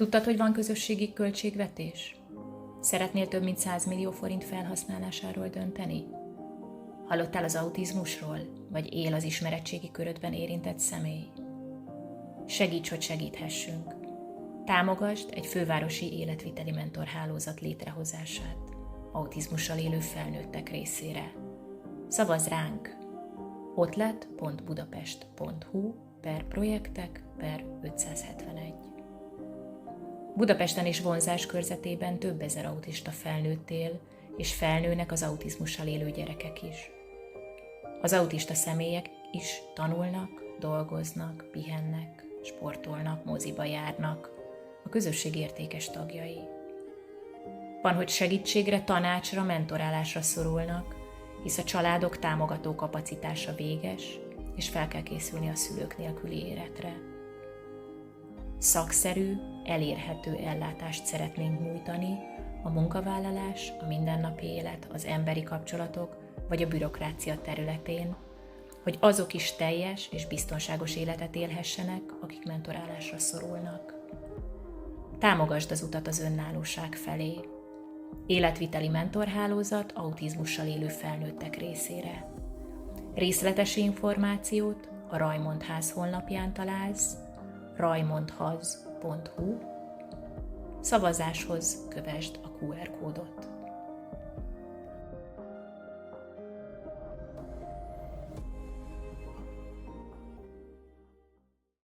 Tudtad, hogy van közösségi költségvetés? Szeretnél több mint 100 millió forint felhasználásáról dönteni? Hallottál az autizmusról, vagy él az ismeretségi körödben érintett személy? Segíts, hogy segíthessünk. Támogasd egy fővárosi életviteli mentorhálózat létrehozását autizmussal élő felnőttek részére. Szavazz ránk! otlet.budapest.hu/projektek/571. Budapesten és vonzás körzetében több ezer autista felnőtt él, és felnőnek az autizmussal élő gyerekek is. Az autista személyek is tanulnak, dolgoznak, pihennek, sportolnak, moziba járnak, a közösség értékes tagjai. Van, hogy segítségre, tanácsra, mentorálásra szorulnak, hisz a családok támogató kapacitása véges, és fel kell készülni a szülők nélküli életre. Szakszerű, elérhető ellátást szeretnénk nyújtani a munkavállalás, a mindennapi élet, az emberi kapcsolatok vagy a bürokrácia területén, hogy azok is teljes és biztonságos életet élhessenek, akik mentorálásra szorulnak. Támogasd az utat az önállóság felé. Életviteli mentorhálózat autizmussal élő felnőttek részére. Részletes információt a Rajmond Ház honlapján találsz, rajmondhaz.hu. Szavazáshoz kövesd a QR kódot.